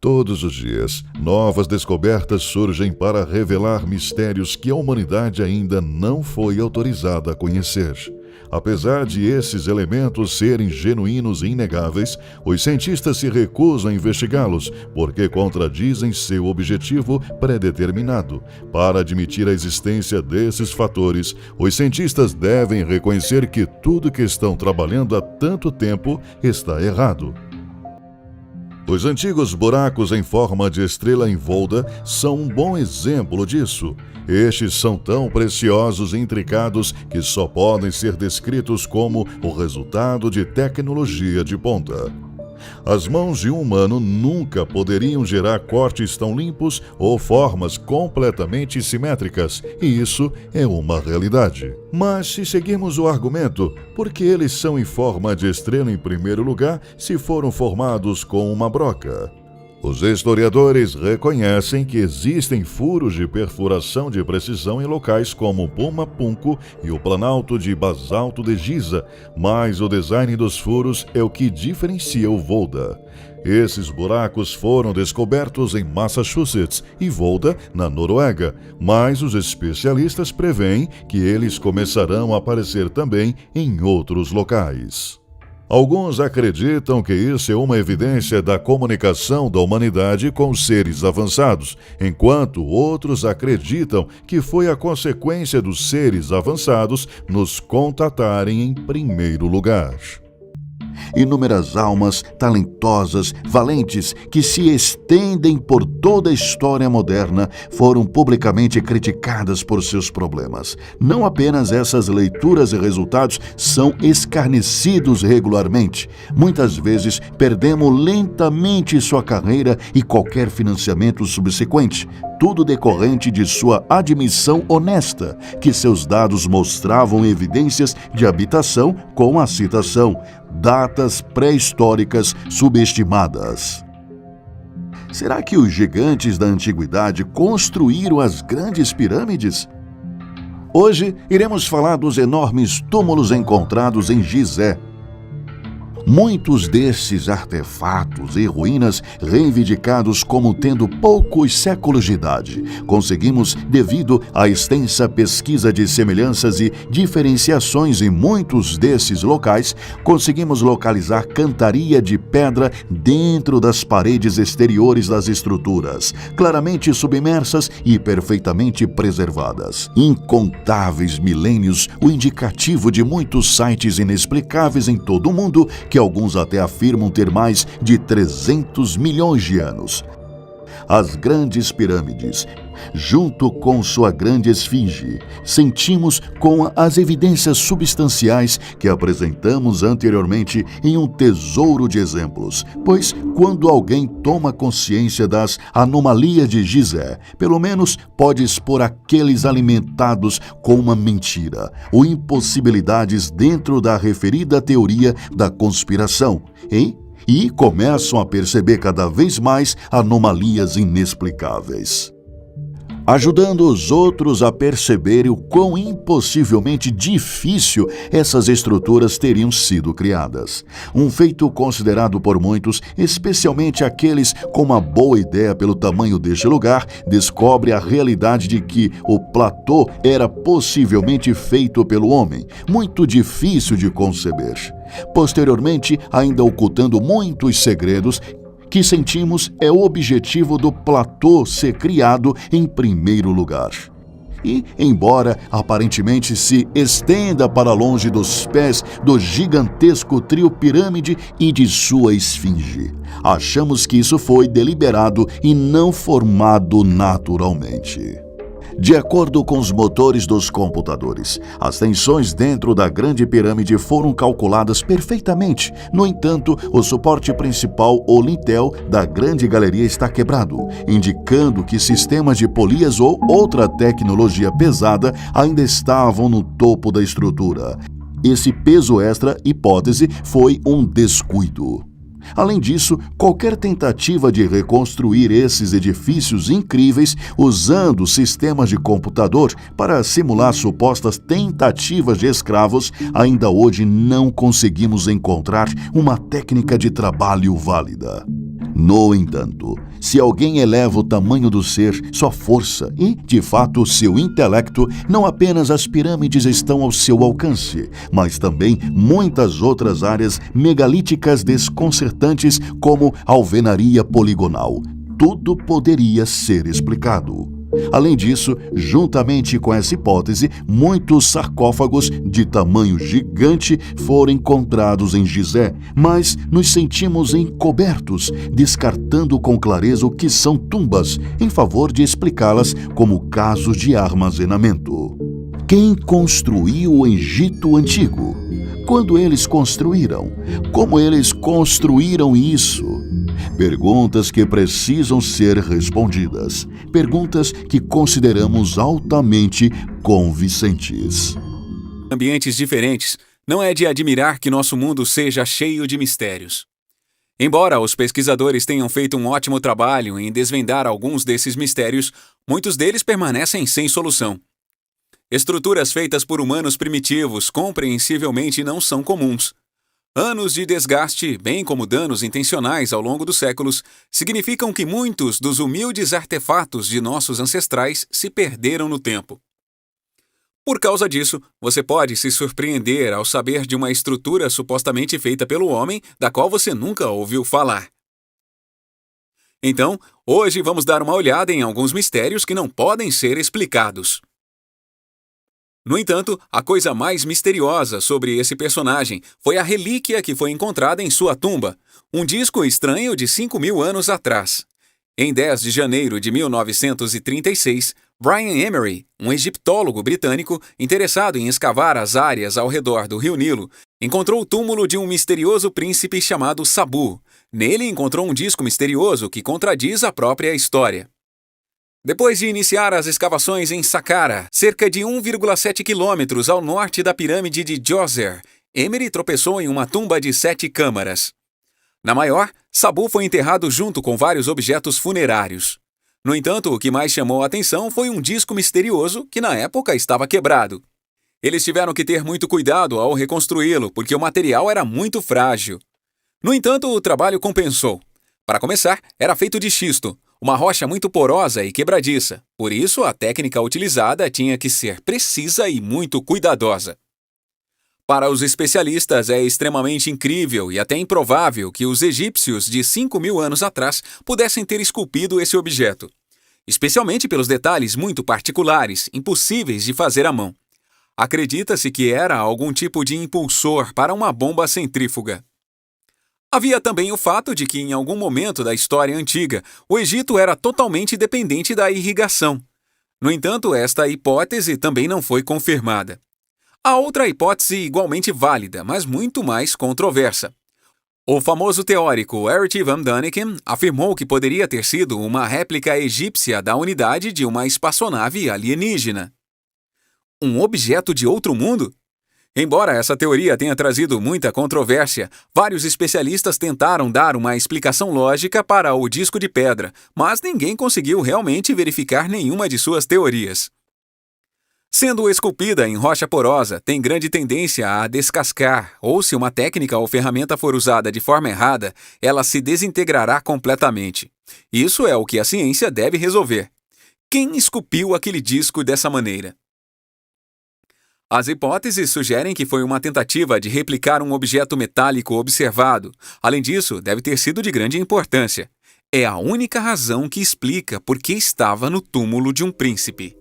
Todos os dias, novas descobertas surgem para revelar mistérios que a humanidade ainda não foi autorizada a conhecer. Apesar de esses elementos serem genuínos e inegáveis, os cientistas se recusam a investigá-los porque contradizem seu objetivo pré-determinado. Para admitir a existência desses fatores, os cientistas devem reconhecer que tudo que estão trabalhando há tanto tempo está errado. Os antigos buracos em forma de estrela em Volta são um bom exemplo disso. Estes são tão preciosos e intricados que só podem ser descritos como o resultado de tecnologia de ponta. As mãos de um humano nunca poderiam gerar cortes tão limpos ou formas completamente simétricas, e isso é uma realidade. Mas se seguirmos o argumento, por que eles são em forma de estrela em primeiro lugar se foram formados com uma broca? Os historiadores reconhecem que existem furos de perfuração de precisão em locais como o Puma Punku e o Planalto de Basalto de Giza, mas o design dos furos é o que diferencia o Volta. Esses buracos foram descobertos em Massachusetts e Volta, na Noruega, mas os especialistas preveem que eles começarão a aparecer também em outros locais. Alguns acreditam que isso é uma evidência da comunicação da humanidade com seres avançados, enquanto outros acreditam que foi a consequência dos seres avançados nos contatarem em primeiro lugar. Inúmeras almas talentosas, valentes, que se estendem por toda a história moderna, foram publicamente criticadas por seus problemas. Não apenas essas leituras e resultados são escarnecidos regularmente. Muitas vezes perdemos lentamente sua carreira e qualquer financiamento subsequente. Tudo decorrente de sua admissão honesta, que seus dados mostravam evidências de habitação com a citação datas pré-históricas subestimadas. Será que os gigantes da antiguidade construíram as grandes pirâmides? Hoje iremos falar dos enormes túmulos encontrados em Gizé. Muitos desses artefatos e ruínas, reivindicados como tendo poucos séculos de idade, conseguimos devido à extensa pesquisa de semelhanças e diferenciações em muitos desses locais, conseguimos localizar cantaria de pedra dentro das paredes exteriores das estruturas, claramente submersas e perfeitamente preservadas. Incontáveis milênios, o indicativo de muitos sites inexplicáveis em todo o mundo, que alguns até afirmam ter mais de 300 milhões de anos. As grandes pirâmides, junto com sua grande esfinge, sentimos com as evidências substanciais que apresentamos anteriormente em um tesouro de exemplos, pois quando alguém toma consciência das anomalias de Gizé, pelo menos pode expor aqueles alimentados com uma mentira ou impossibilidades dentro da referida teoria da conspiração, e começam a perceber cada vez mais anomalias inexplicáveis, ajudando os outros a perceberem o quão impossivelmente difícil essas estruturas teriam sido criadas. Um feito considerado por muitos, especialmente aqueles com uma boa ideia pelo tamanho deste lugar, descobre a realidade de que o platô era possivelmente feito pelo homem, muito difícil de conceber. Posteriormente, ainda ocultando muitos segredos, que sentimos é o objetivo do platô ser criado em primeiro lugar. E, embora aparentemente se estenda para longe dos pés do gigantesco trio pirâmide e de sua esfinge, achamos que isso foi deliberado e não formado naturalmente. De acordo com os motores dos computadores, as tensões dentro da Grande Pirâmide foram calculadas perfeitamente. No entanto, o suporte principal, ou lintel, da Grande Galeria está quebrado, indicando que sistemas de polias ou outra tecnologia pesada ainda estavam no topo da estrutura. Esse peso extra, hipótese, foi um descuido. Além disso, qualquer tentativa de reconstruir esses edifícios incríveis usando sistemas de computador para simular supostas tentativas de escravos, ainda hoje não conseguimos encontrar uma técnica de trabalho válida. No entanto, se alguém eleva o tamanho do ser, sua força e, de fato, seu intelecto, não apenas as pirâmides estão ao seu alcance, mas também muitas outras áreas megalíticas desconcertantes, como a alvenaria poligonal. Tudo poderia ser explicado. Além disso, juntamente com essa hipótese, muitos sarcófagos de tamanho gigante foram encontrados em Gizé, mas nos sentimos encobertos, descartando com clareza o que são tumbas, em favor de explicá-las como casos de armazenamento. Quem construiu o Egito Antigo? Quando eles construíram? Como eles construíram isso? Perguntas que precisam ser respondidas. Perguntas que consideramos altamente convincentes. Ambientes diferentes, não é de admirar que nosso mundo seja cheio de mistérios. Embora os pesquisadores tenham feito um ótimo trabalho em desvendar alguns desses mistérios, muitos deles permanecem sem solução. Estruturas feitas por humanos primitivos compreensivelmente não são comuns. Anos de desgaste, bem como danos intencionais ao longo dos séculos, significam que muitos dos humildes artefatos de nossos ancestrais se perderam no tempo. Por causa disso, você pode se surpreender ao saber de uma estrutura supostamente feita pelo homem, da qual você nunca ouviu falar. Então, hoje vamos dar uma olhada em alguns mistérios que não podem ser explicados. No entanto, a coisa mais misteriosa sobre esse personagem foi a relíquia que foi encontrada em sua tumba, um disco estranho de 5.000 anos atrás. Em 10 de janeiro de 1936, Brian Emery, um egiptólogo britânico interessado em escavar as áreas ao redor do rio Nilo, encontrou o túmulo de um misterioso príncipe chamado Sabu. Nele encontrou um disco misterioso que contradiz a própria história. Depois de iniciar as escavações em Saqqara, cerca de 1,7 quilômetros ao norte da pirâmide de Djoser, Emery tropeçou em uma tumba de 7 câmaras. Na maior, Sabu foi enterrado junto com vários objetos funerários. No entanto, o que mais chamou a atenção foi um disco misterioso que na época estava quebrado. Eles tiveram que ter muito cuidado ao reconstruí-lo, porque o material era muito frágil. No entanto, o trabalho compensou. Para começar, era feito de xisto, uma rocha muito porosa e quebradiça. Por isso, a técnica utilizada tinha que ser precisa e muito cuidadosa. Para os especialistas, é extremamente incrível e até improvável que os egípcios de 5.000 anos atrás pudessem ter esculpido esse objeto, especialmente pelos detalhes muito particulares, impossíveis de fazer à mão. Acredita-se que era algum tipo de impulsor para uma bomba centrífuga. Havia também o fato de que, em algum momento da história antiga, o Egito era totalmente dependente da irrigação. No entanto, esta hipótese também não foi confirmada. Há outra hipótese igualmente válida, mas muito mais controversa. O famoso teórico Erich von Däniken afirmou que poderia ter sido uma réplica egípcia da unidade de uma espaçonave alienígena. Um objeto de outro mundo? Embora essa teoria tenha trazido muita controvérsia, vários especialistas tentaram dar uma explicação lógica para o disco de pedra, mas ninguém conseguiu realmente verificar nenhuma de suas teorias. Sendo esculpida em rocha porosa, tem grande tendência a descascar, ou se uma técnica ou ferramenta for usada de forma errada, ela se desintegrará completamente. Isso é o que a ciência deve resolver. Quem esculpiu aquele disco dessa maneira? As hipóteses sugerem que foi uma tentativa de replicar um objeto metálico observado. Além disso, deve ter sido de grande importância. É a única razão que explica por que estava no túmulo de um príncipe.